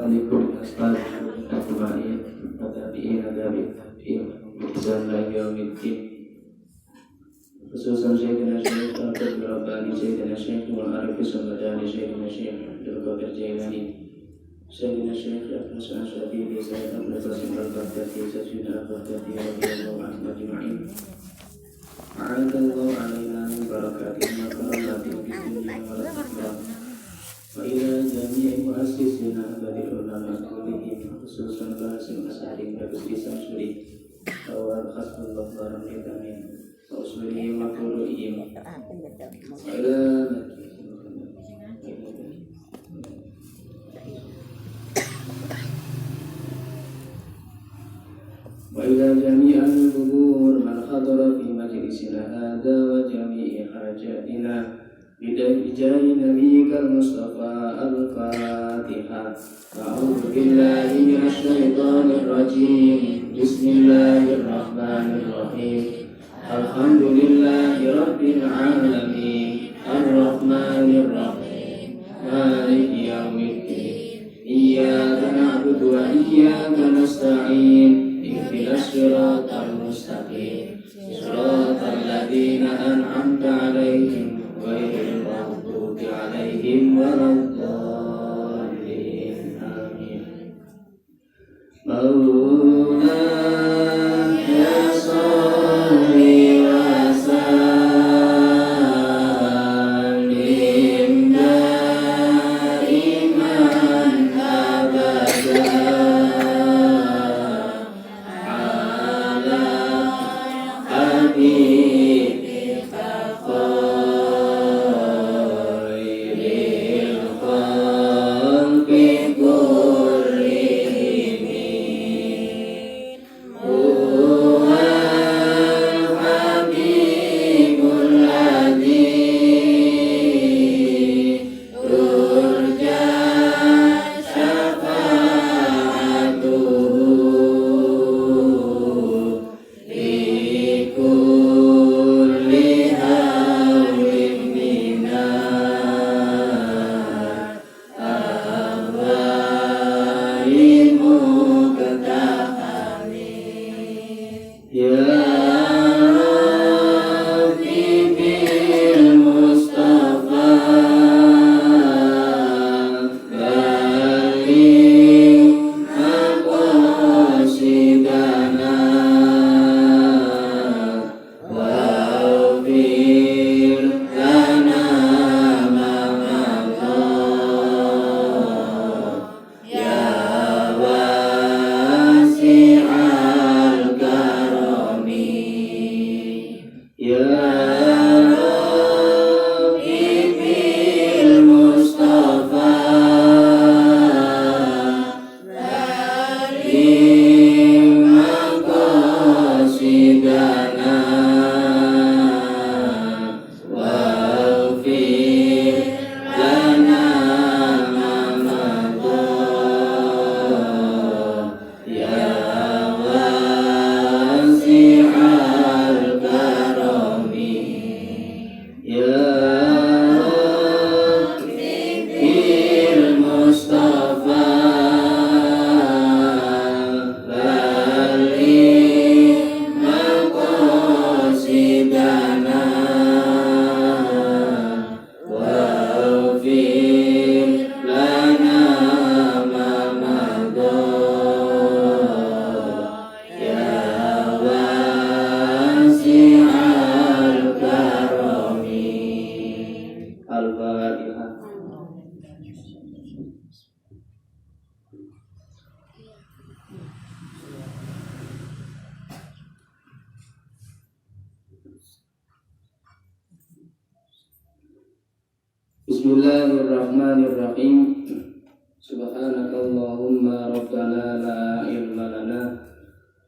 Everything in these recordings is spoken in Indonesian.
لكل أصحاب أجمعين وتابعين بالتابعين بإحسان إلى يوم الدين. خصوصا شيخنا الشيخ القطب الرباني شيخنا الشيخ والعارف السمداني شيخنا الشيخ عبد القادر الجيلاني شيخنا الشيخ حسن الشبيبي سيد أبو القاسم البغدادي سيدنا البغدادي رضي الله عنهم أجمعين. أعاد الله علينا من بركاتهم وكراماتهم في الدنيا والآخرة وإلى جميع مؤسسنا بل العلماء كلهم خصوصا قاسم أسعد بن سمسوري أول خصم الله ونعم الأمين وأصولهم وفروعهم وإلى وإلى جميع القبور من حضر في مجلسنا هذا وجميع حاجاتنا بجاه نبيك المصطفى الفاتحة. أعوذ بالله من الشيطان الرجيم. بسم الله الرحمن الرحيم. الحمد لله رب العالمين الرحمن الرحيم مالك يوم الدين إياك نعبد وإياك نستعين اهدنا الصراط المستقيم صراط الذين أنعمت عليهم غير المغضوب عليهم ولا الضالين آمين. مولاي صل وسلم دائما أبدا على حبيبك خير الخلق كلهم. هو الحبيب الذي ترجى شفاعته لكل هول من الأهوال مقتحم. يا ربي بالمصطفى بلغ مقاصدنا واغفر لنا ما مضى يا واسع الكرم. يا ربي بالمصطفى بلغ مقاصدنا واغفر لنا ما مضى يا واسع الكرم. يا ربي بالمصطفى بلغ مقاصدنا واغفر لنا ما مضى يا واسع الكرم. الفاتحة. Bismillahirrahmanirrahim. Subhanakallahumma rabbana la ilma lana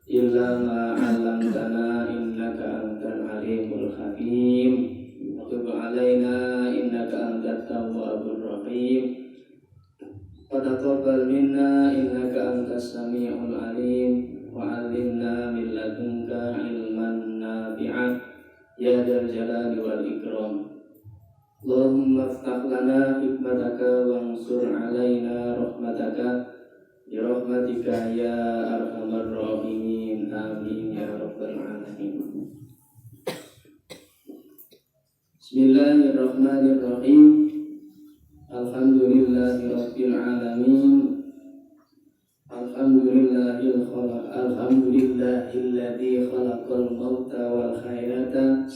illa ma 'allamtana innaka antal alimul hakim. Tub 'alaina innaka antat tawwabur rahim. Taqabbal minna innaka antas samiul alim wa 'allimna min ladunka ilman nafi'an ya dzal jalali wal ikram. Allahumma aftah lana hikmataka wansur alaina rahmataka rahmatika ya arhamar rahimin. Amin ya rabbal alamin. Bismillahirrahmanirrahim. Alhamdulillahi rabbil alamin. Alhamdulillahilladzi khalaqal mauta wal hayata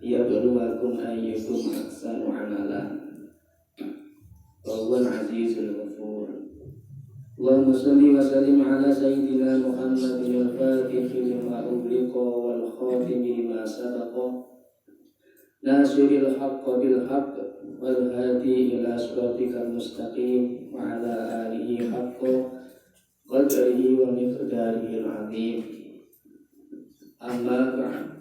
liyabluwakum ayyukum ahsanu amala. Wa huwal azizul ghafur. Allahumma shalli wa sallim ala sayyidina Muhammadin al-Fatihi lima ughliqa wal khatimi lima sabaqa nasiril haqqi bil haqqi wal hadi ila siratikal mustaqim wa ala alihi haqqa qadrihi wa miqdarihi al-azim. Amma ba'd.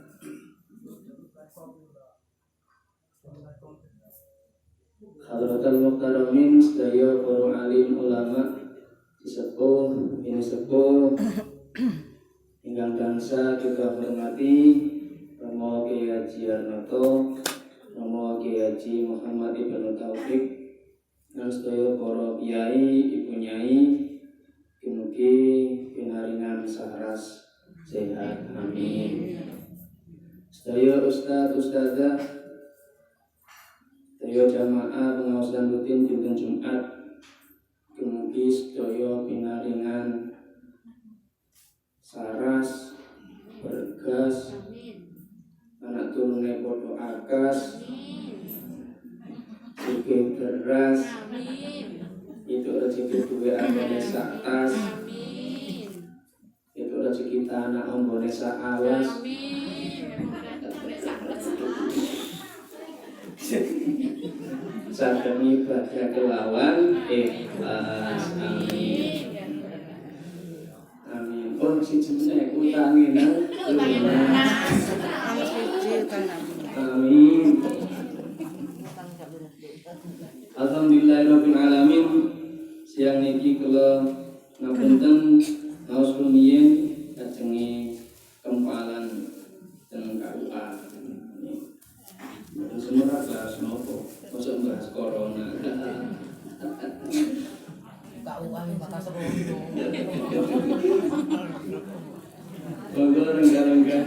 Hadratul muhtaramin sedaya para alim ulama sesepuh ini sepuh ingkang bangsa kita hormati Romo Kiai Haji Arnoto, Romo Kiai Haji Muhammad Ibnu Taufik, dan sedaya para kiai, ibu nyai, mugi pinaringan saras sehat, amin. Sedaya ustaz ustazah, sedaya jamaah pengawasan rutin dinten Jumat, mugi sedaya pinaringan saras bergas, anak turune padha akas, sugih beras, itu rezeki duwe ambone sak tas, itu rezeki tanah ambone sak alas, saged ibadah kelawan ikhlas, amin. Amin. Oh si jenenge utange nang amin. Alhamdulillahirabbil alamin. Siang niki kula ngapunten ngaos rumiyin kajenge kempalan teng KUA. Terus semua bahas nopo? Masa bahas corona. KUA bakal seru. Monggo rengga-rengga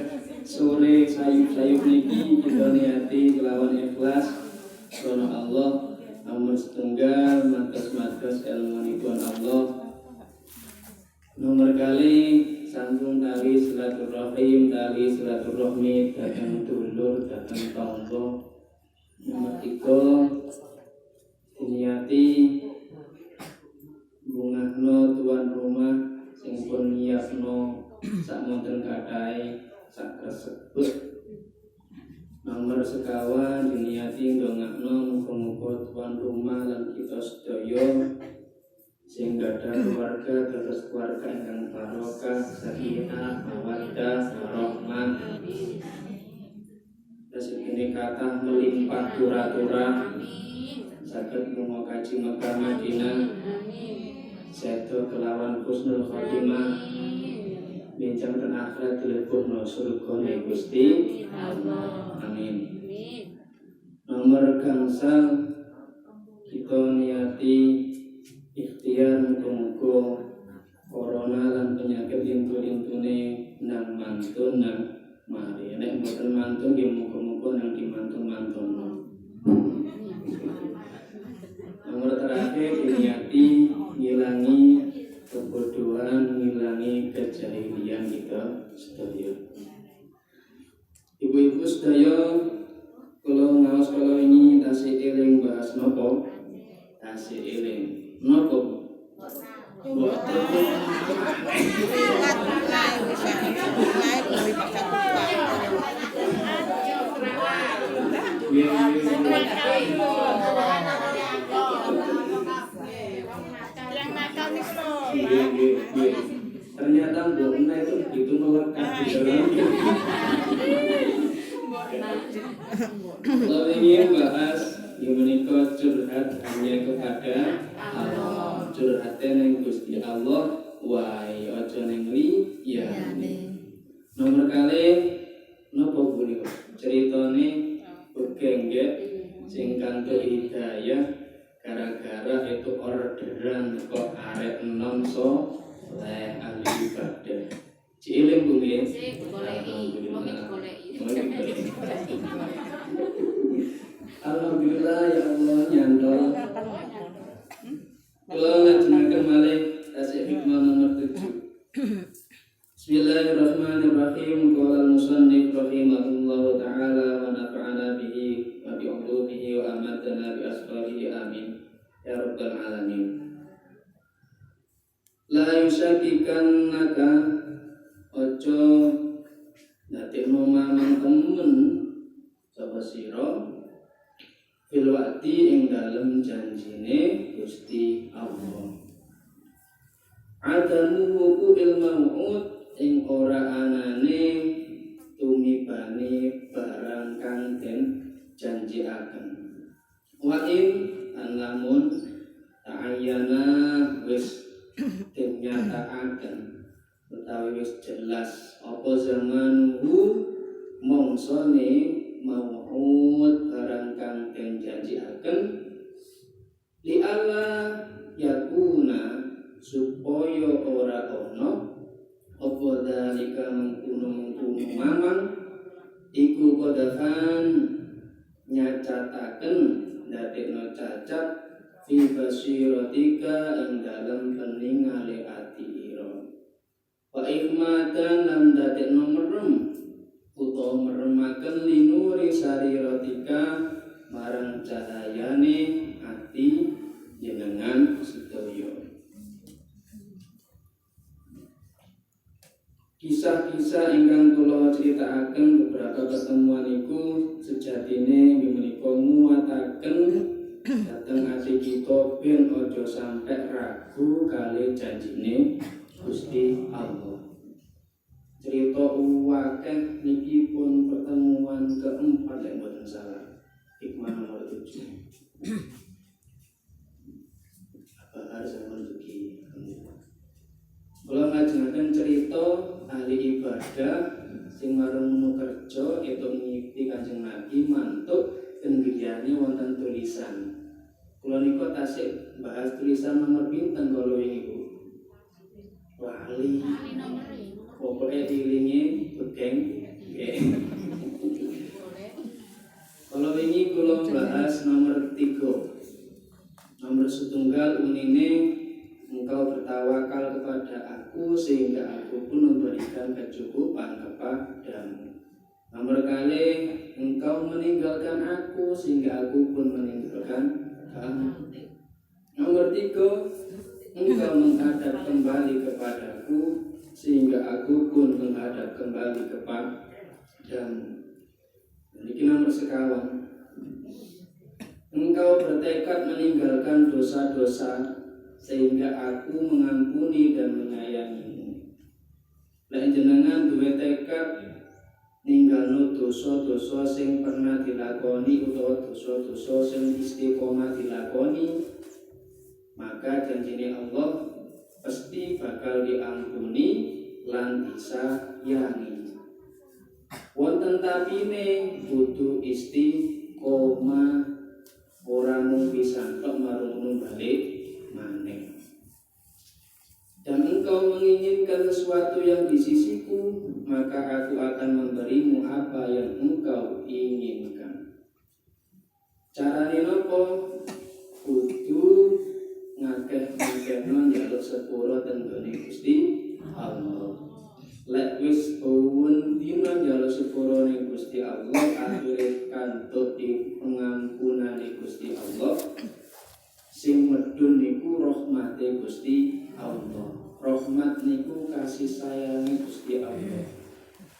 sore sayup-sayup niki kita niati kelawan ikhlas karena Allah. Nomor setengah matas-matas ilmunipun Allah. Nomor kali sambung tali silaturahim, tali silaturahmi datang dulur, datang tangga. Nomor 3 niati bungahno tuan rumah sing pun nyiapno sakmonten kathah sak kasebut. Nomor sekawan diniati ndongakno muga-muga tuan rumah lan kita sedaya sing gadah keluarga terus keluarga ingkang barokah, sakinah, mawaddah, warahmah. Rezekine kathah melimpah turah-turah. Saged lunga kaji Mekah Madinah. Sedo kelawan husnul khotimah. Bincang ten akhirat dilebokno surgane Gusti Allah. Amin. Nomor gangsal kita niati ikhtiar muga-muga corona lan penyakit lintu-lintune nang mantun nang mari. Nek mboten mantun nggih muga-muga nang dimantun-mantunno. Nomor terakhir niati ngilangi kebodohan, ngilangi kejahilian kita sedaya. Ibu-ibu sedaya, kalau ngaos kalau ini tasih eling bahas nopo? Tasih eling nopo? Ternyata Mbokna itu begitu melekat di dalam. Kalau ingin bahas menika curhat hanya kepada Allah. Curhatnya ning Gusti Allah, wae aja ning liyane. Nomor kali napa Bu niku? Ceritane begenggek sing kantuk hidayah gara-gara itu orderan kok arek enom oleh ahli ibadah. Cilim Bu nggih. Alhamdulillah ya Allah nyantol. Kula lajengaken malih tasih hikmah nomor 7. Bismillahirrahmanirrahim. Qala al-musannif rahimahullahu ta'ala wa nafa'ana bihi wa bi ulumihi wa amatana bi asfarihi amin ya rabbal alamin. La yusyakikannaka ojo dadekno mamang temen sapa sira fil wa'di ing dalem janjine Gusti Allah. Adamu wuqu'il mau'ud ing ora anane tumibane barang kang den janjiaken. Wa in lamun ta'ayyana wis den nyatakaken utawi wis jelas apa zamanuhu mongsone mau'ud barang kang den janjiaken li Allah yakuna supaya ora ana apa dalika mengkuno mamang iku kodafan nyacataken dadekno cacat fi basiratika ing dalem peningale ati ira wa ikmatan lan dadekno merem utawa meremaken linuri sariratika marang cahayane ati jenengan sedaya. Kisah-kisah ingkang kula critakaken beberapa pertemuan iku sejatine menika nguwataken dhateng ati kita ben aja sampe ragu kali janjine Gusti Allah. Cerita akeh niki pun pertemuan keempat yang boten salah. Hikmah nomor 7. Apa harus menduki? Kula ngajengaken cerita ahli ibadah sing marang kerja itu ngikuti Kanjeng Nabi mantuk ten griyane wonten tulisan. Kula nika tasih bahas tulisan nomor pinten kala wingi Bu? Wali. Pokoke dilinge begeng. Kala wingi kula bahas nomor 3. Nomor setunggal unine engkau bertawakal kepada aku sehingga aku pun memberikan kecukupan kepadamu. Nomor kali engkau meninggalkan aku sehingga aku pun meninggalkan kamu. Nomor 3 engkau menghadap kembali kepadaku sehingga aku pun menghadap kembali kepadamu. Ini nomor sekawan. Engkau bertekad meninggalkan dosa-dosa sehingga aku mengampuni dan menyayangimu. Lan jenengan duwe tekad ninggalno dosa-dosa sing pernah dilakoni utawa dosa-dosa sing istiqomah dilakoni, maka janjine Allah pasti bakal diampuni lan disayangi. Wonten tapine kudu istiqomah, ora mung pisan tok marung balik maneh. Dan engkau menginginkan sesuatu yang di sisiku, maka aku akan memberimu apa yang engkau inginkan. Carane napa? Kudu ngakeh-ngakehno njaluk sepuro ten gone Gusti Allah. Lek wis suwun dina njaluk sepuro ning Gusti Allah, akhire kantut di pengampunane Gusti Allah. Sing medun niku rahmate Gusti Allah. Rahmat niku kasih sayangi Gusti Allah.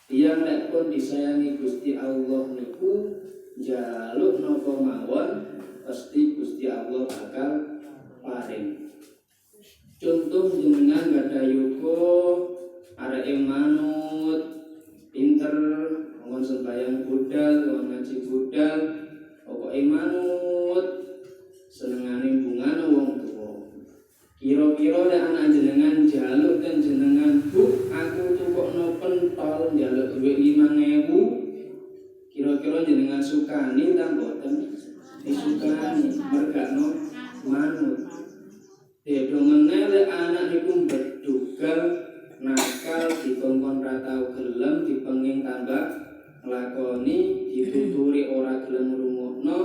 Tiyang nek pun disayangi Gusti Allah niku njaluk napa mawon pasti Gusti Allah bakal paring. Contoh jenengan gadah yuga arek manut pinter ngomong sembayang budal, ngomong ngaji budal, pokoke manut senengane bungane wong tuwa. Kira-kira lek anak jenengan jaluk ten jenengan, Bu, aku tukokno pentol njaluk duit 5.000. Kira-kira jenengan sukani ta mboten? Disukani, mergakno manut. Dedo meneh lek anak niku bedug dipenging tambah nglakoni dituturi ora gelem ngrungokno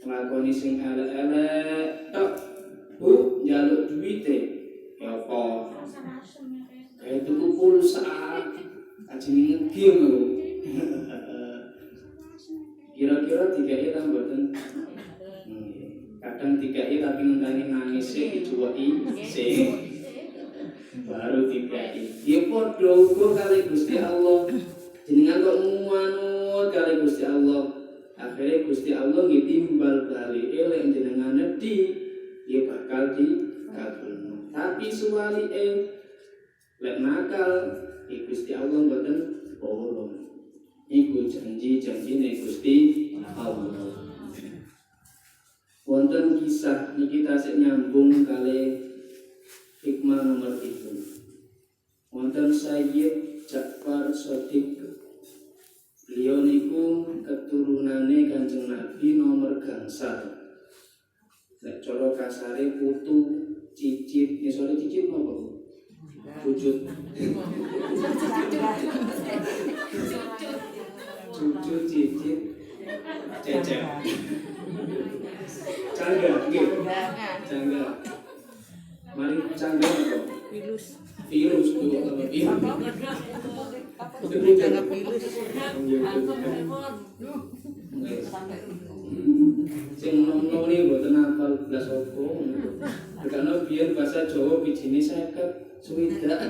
nglakoni sing elek-elek tok bu njaluk duwite ya apa kayak tuku pulsa ajeng ngegim lho kira-kira dikai ta mboten kadang dikai tapi ngenteni nangis sik dicuweki sik baru dikai ya padha uga kali Gusti Allah jenengan kok manut kali Gusti Allah akhirnya Gusti Allah nggih timbal bali elek jenengan nedhi ya bakal dikabulno tapi suwalike lek nakal Gusti Allah mboten bolong iku janji-janjine Gusti Allah. Wonten kisah niki tasik nyambung kali hikmah nomor 7. Wonten Sayyid Ja'far Shadiq. Beliau niku keturunane Kanjeng Nabi nomor gangsal. Nek cara kasare putu cicit, ngisore cicit napa? Cucut. Cucu cicit cecep cangga nggih cangga mari cangga apa virus itu apa cangga virus sing nom-nom iki mboten hafal blas apa karena biyen bahasa Jawa bijine 50 swidak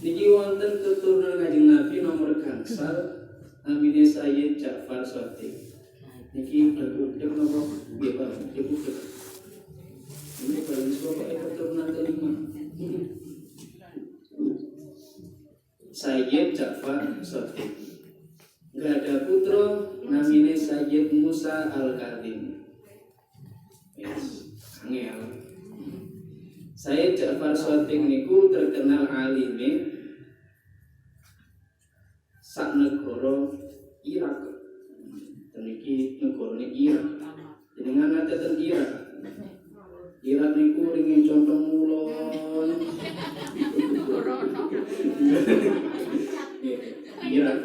niki wonten keturunan Kanjeng Nabi nomor gangsal namine Sayyid Ja'far Shadiq. Niki berbudak napa nggih Pak, berbudak. Ini paling suka keturunan kelima. Sayyid Ja'far Shadiq. Enggak ada putra namine Sayyid Musa Al-Kadhim. Yes, angel. Sayyid Ja'far Shadiq niku terkenal alime sak negara Irak. Niki negarane Irak. Jenengan nate ten Irak. Irak niku ringin contoh mulon. Irak.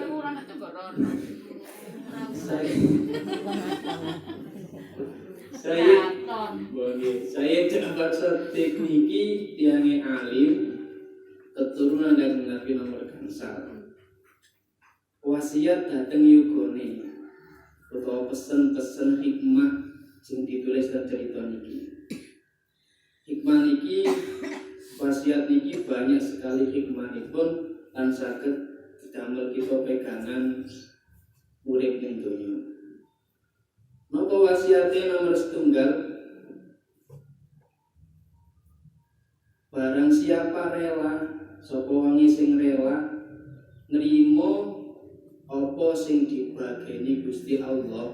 Saya Ja'far Shadiq niki tiange alim keturunan dari Nabi nomor gangsal. Wasiat dateng yugone utawa pesen-pesen hikmah sing ditulis dan cerita niki. Hikmah niki wasiat niki banyak sekali hikmahipun lan saged damel kita pegangan urip ning donya. Napa wasiate nomor setunggal? Barang siapa rela, sapa wangi sing rela nrimo apa sing dibageni Gusti Allah,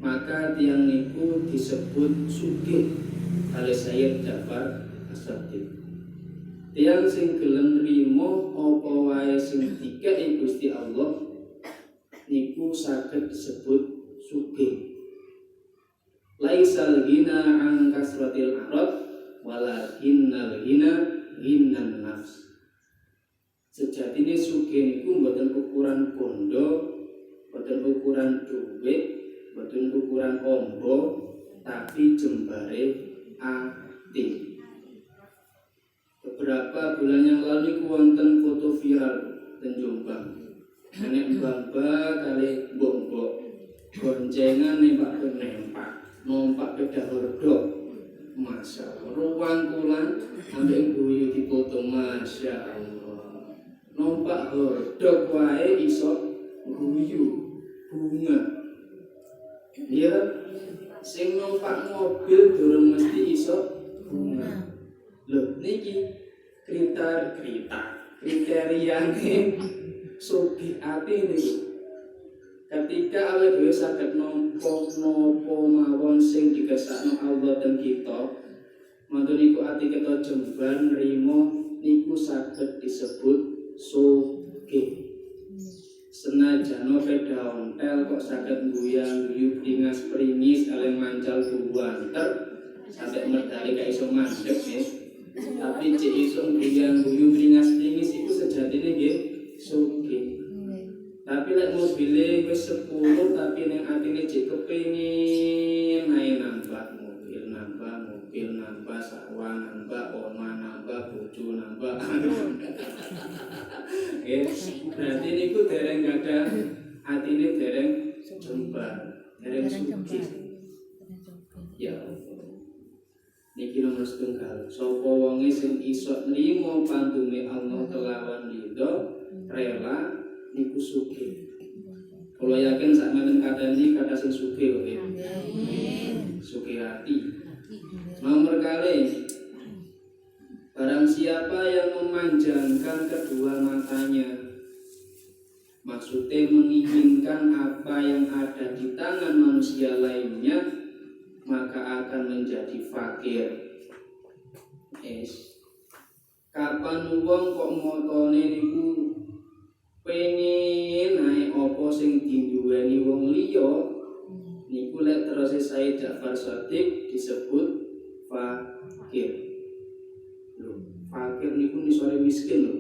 maka tiang niku disebut sugih oleh Sayyid Ja'far Shadiq. Tiang sing gelem nrimo apa wae sing dikeki Gusti Allah niku saged disebut sugih. Laisal ghina an kasratil arad walakinnal ghina ghinan nafs. Sejatine sugih niku mboten ukuran bondo, mboten ukuran dhuwit, mboten ukuran ombo, tapi jembare ati. Beberapa bulan yang lalu niku wonten foto viral ten Jombang. Nek mbah-mbah kali mbok-mbok goncengan nempak peda hordok. Masya Allah, ruang kulan ambek guyu dipoto, masya Allah. Numpak hordok wae iso guyu bunga. Ya, sing numpak mobil durung mesti iso bunga. Lho niki kriteriane sugih ati niku. Ketika awake dhewe saged nampa napa mawon sing digesakno Allah ten kita, mantu niku ati kita jembar nrimo niku saged disebut sugih. Senajan peda ontel kok saged guyang-guyu pringas-pringis kaleng mancal buanter sampai medali gak iso mandeg nggih. Tapi cek iso guyu bringas-bringis iku sejatine nggih sugih. Tapi lek mobile wis 10 tapi ning atine cek kepengin ae nambah sawah nambah omah nambah bojo nambah. Berarti niku dereng gadah atine dereng jembar, dereng sugih. Ya niki nomor setunggal. Sapa wonge sing iso nrimo pandume Allah kelawan ridho rela niku sugih. Kula yakin sakmenen kadang kata sing sugih kok. Amin. Sugih hati. Nomor kali, barang siapa yang memanjangkan kedua matanya, maksudnya menginginkan apa yang ada di tangan manusia lainnya, maka akan menjadi fakir. Kapan wong kok motone niku pengen naik apa sing dinduweni wong liya, niku lek terus Said Ja'far Shadiq disebut fakir. Fakir niku nisore miskin lho.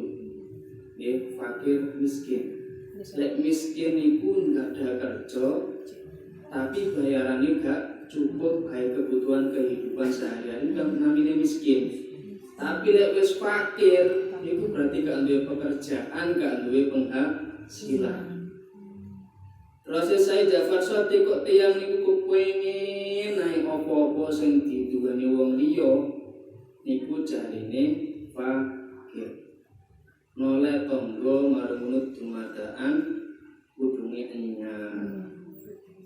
Nggih, fakir miskin. Lek miskin niku enggak ada kerja, tapi bayarannya enggak cukup kayak kebutuhan kehidupan sehari-hari, kan namanya miskin. Tapi lek wis fakir niku berarti gak duwe pekerjaan, gak duwe penghasilan. Terus Said Ja'far Shadiq kok tiyang niku kepengin naik apa-apa sing diduweni wong liya niku jarine fakir. Noleh tangga marunut dumadaan kudunge enyar.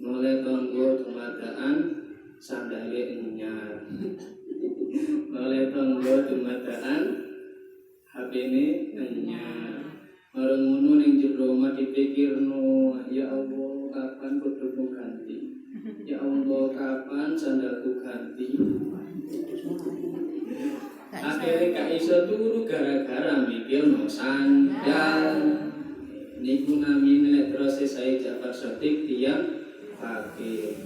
Noleh tangga dumadaan sandale enyar. Noleh tangga dumadaan HP-ne enyar. Marang ngono ning jero omah dipikirno, ya Allah, kapan kodhoku ganti? Ya Allah, kapan sandalku ganti? Akhirnya gak iso turu gara-gara mikirno sandal. Niku namine nek proses Said Ja'far Shadiq tiyang fakir.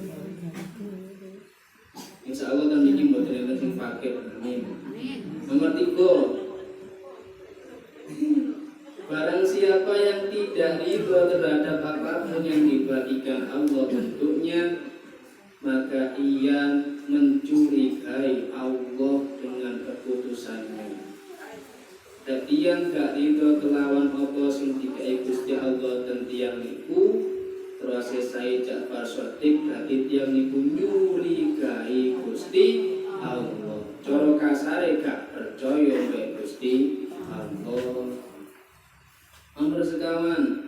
Insyaallah tahun ini mboten enten sing fakir. Amin. Nomor 3. Barang siapa yang tidak ridho terhadap apapun yang dibagikan Allah untuknya, maka ia mencurigai Allah dengan keputusannya. Dan yang gak ridho kelawan apa sing dikai Gusti Allah dan tiang niku, proses Said Ja'far Shadiq berarti tiang niku nyurigai Gusti Allah. Cara kasare gak percaya mbek Gusti Allah. Nomor sekawan,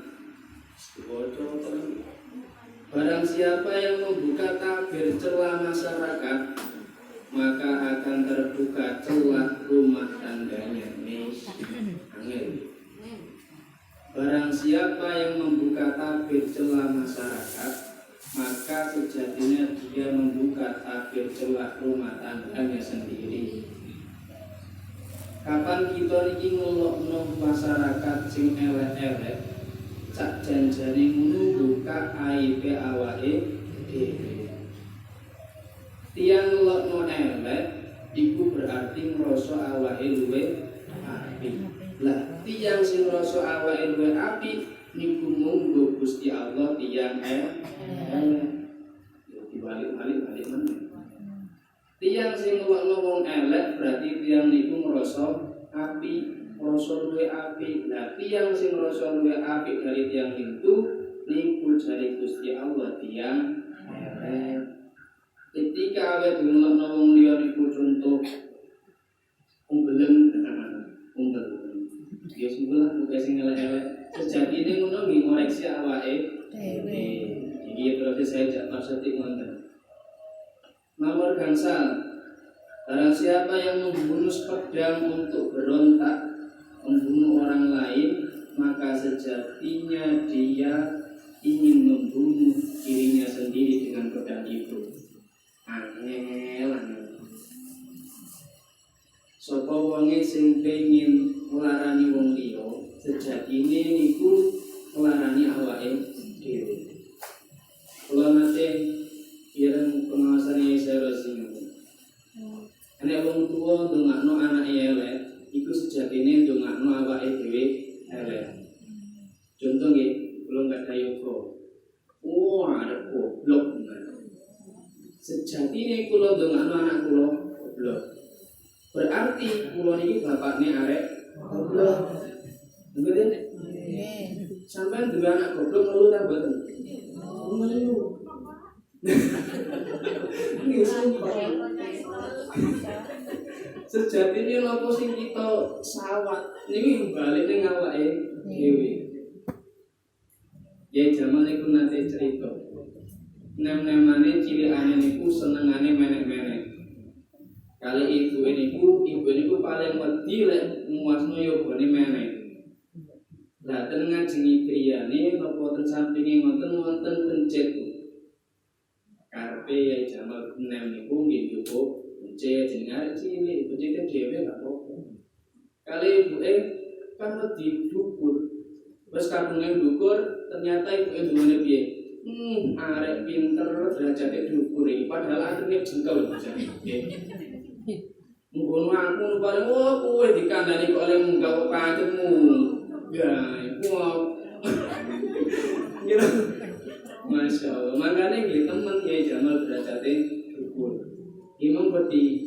barang siapa yang membuka tabir celah masyarakat, maka akan terbuka celah rumah tangganya. Angel. Barang siapa yang membuka tabir celah masyarakat, maka sejatinya dia membuka tabir celah rumah tangganya sendiri. Kapan kita niki ngulokno masyarakat sing elek-elek, cak janjane ngono buka aibe awake dhewe. Tiang ngulokno elek iku berarti ngrasa awake luwih apik. Lah tiang sing ngrasa awake luwih apik niku munggo Gusti Allah tiang elek. Dibalik-balik meneh. Tiang sing ngulokno wong elek berarti tiang niku ngrasa apik, ngrasa luwih apik. Nah, tiang sing ngrasa luwih apik dari tiang itu niku jare Gusti Allah tiang elek. Ketika awake ngulokno wong liya niku contoh umbelen. Ya sebelah bukan sing elek-elek. Sejatine ngono nggih ngoreksi awake dhewe. Iki terus saya Ja'far Shadiq ngoten. Nomor gangsal, barang siapa yang membunuh pedang untuk berontak, membunuh orang lain, maka sejatinya dia ingin membunuh dirinya sendiri dengan pedang itu. Angel. Sapa wonge sing pengin nglarani wong liya, sejatine niku nglarani awake dhewe. Kula nate kirang pengawasan saya rasing. Nek wong tuwa ndongakno anake elek, iku sejatine ndongakno awake dhewe elek. Contoh nggih, kula gak yoga. Wah, ada goblok. Sejatine kula ndongakno anak kula goblok. Berarti kula niki bapakne arek goblok. Ngerti? Sampai duwe anak goblok ngelu ta mboten? Ngelu. Ini sumpah. Sejatine napa sing kita sawat niki balik ning awake dhewe. Ya jaman iku nate cerita. Nem-nemane cilikane niku senengane menek-menek. Kali ibu niku paling wedi lek muasno yogane menek. Lah ten ngajengi priyane napa ten sampinge wonten pencet. Karepe ya jamal nem niku nggih cukup pencet jenenge cilik, pencet dhewe gak apa-apa. Kali ibuke kan wedi dukur. Wes kadunge dukur, ternyata ibuke ndungane piye? Arek pinter derajate dukur iki padahal atine jengkel jane. Ngono aku paling kowe dikandani kok oleh munggah pancetmu. Ya, wow. Masya Allah. Makanya gitu teman ya jamal derajate dukur. Imam beti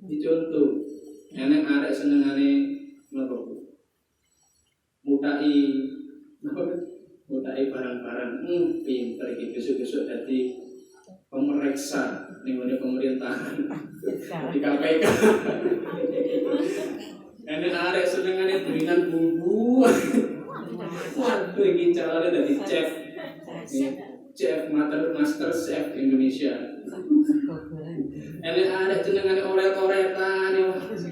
dicontoh. Enek arek senengane napa? Mutai barang-barang. Pinter iki besok-besok dadi pemeriksa ning pemerintahan. Di KPK. Enek arek senengane dolingan bumbu. Waduh iki calone dadi chef. Master chef Indonesia. Enek arek senengane oret-oretan.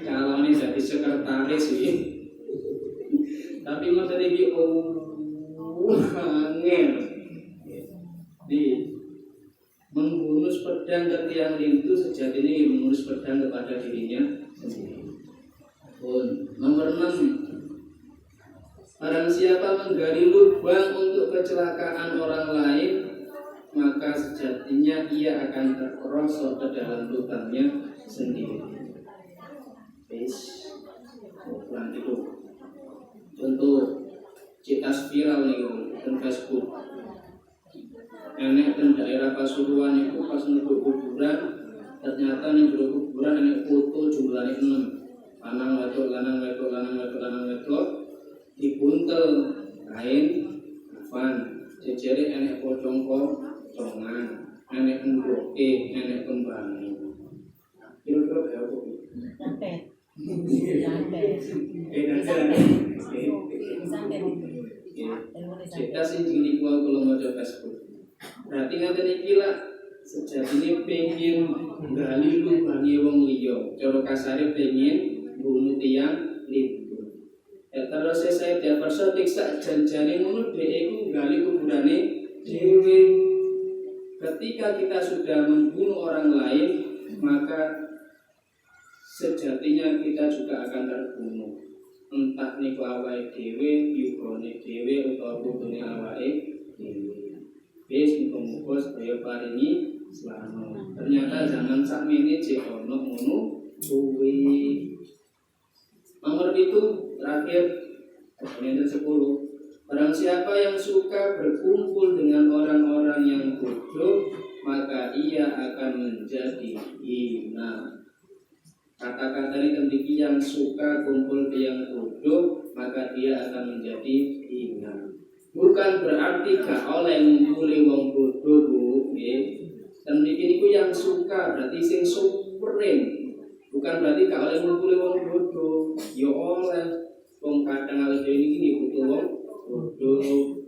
Calone dadi sekretaris iki. Tapi ngoten iki angel. Menghunus pedang ke tiang lintu sejatinya menghunus pedang kepada dirinya sendiri. Nomor 6, barang siapa menggali lubang untuk kecelakaan orang lain, maka sejatinya ia akan terperosok ke dalam lubangnya sendiri. Pelan itu. Contoh citas viral nih di Facebook. Enek di daerah Pasuruan itu pas ngebuk kuburan, ternyata nih kuburan enek foto jumlahnya 6. Lanang wedok dibuntel kain kafan jejere enek pocongan enek endoke enek kembangi kira-kira kaya apa kita sih jadi kalau mau coba Facebook berarti ngatain iki lah sejatine pengen gali lubange wong liya cara kasare pengen bunuh tiang lintu. Terus saya dia persotik sak janjane ngono dhek iku gali kuburane dhewe. Ketika kita sudah membunuh orang lain, maka sejatinya kita juga akan terbunuh. Entah niku awake dhewe, yugane dhewe utawa putune awake dhewe. Wis muga-muga sedaya paringi selamat. Ternyata zaman sakmene jek ono ngono kuwi. Nomor itu terakhir yang 10. Barang siapa yang suka berkumpul dengan orang-orang yang bodoh, maka ia akan menjadi hina. Kata-kata ini tentiki yang suka kumpul dengan yang bodoh, maka dia akan menjadi hina. Bukan berarti gak oleh ngumpuli wong bodoh, Bu. Tentiki itu yang suka berarti sing supreme. Bukan berarti gak oleh ngumpuli wong bodoh, ya oleh wong kadang alih dhewe iki butuh wong bodoh.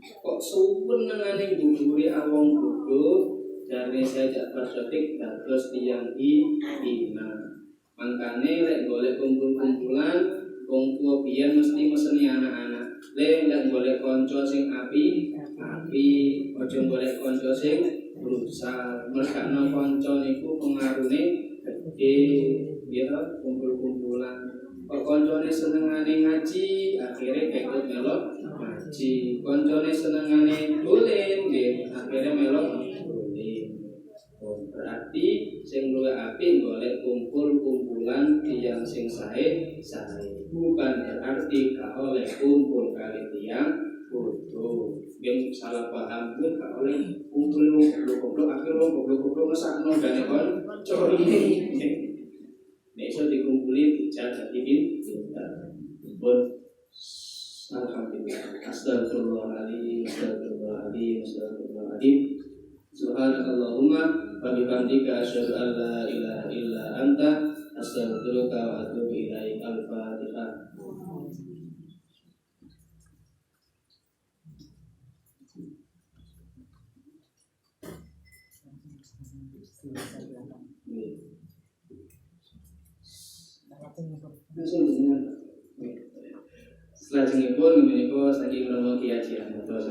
Kok suwen nangane nguburi wong bodoh, jane saya persotik dados tiyang hina. Mangkane lek golek kumpul-kumpulan wong tuwa biyen mesti meseni anak-anak. Lek golek kanca sing api, aja golek kanca sing rusak. Mergakno kanca niku pengarune gede, ya kumpul-kumpulan. Kok koncone senengane ngaji, akhirnya kekut melok ngaji. Koncone senengane dolen, nggih, akhirnya melok dolen. Berarti sing luwih apik golek kumpul-kumpulan tiyang sing sae. Bukan berarti gak oleh kumpul kali tiyang bodoh. Yang salah paham pun gak oleh kumpul goblok akhirnya goblok ngesakno dane kon cori. Nek iso dikumpuli dijaga pinter. Pun alhamdulillah. Astagfirullahaladzim. Subhanakallahumma wa bihamdika asyhadu an la ilaha illa anta astaghfiruka wa atubu ilaik. Al-Fatihah. Selanjutnya pun menika saking menawa kiai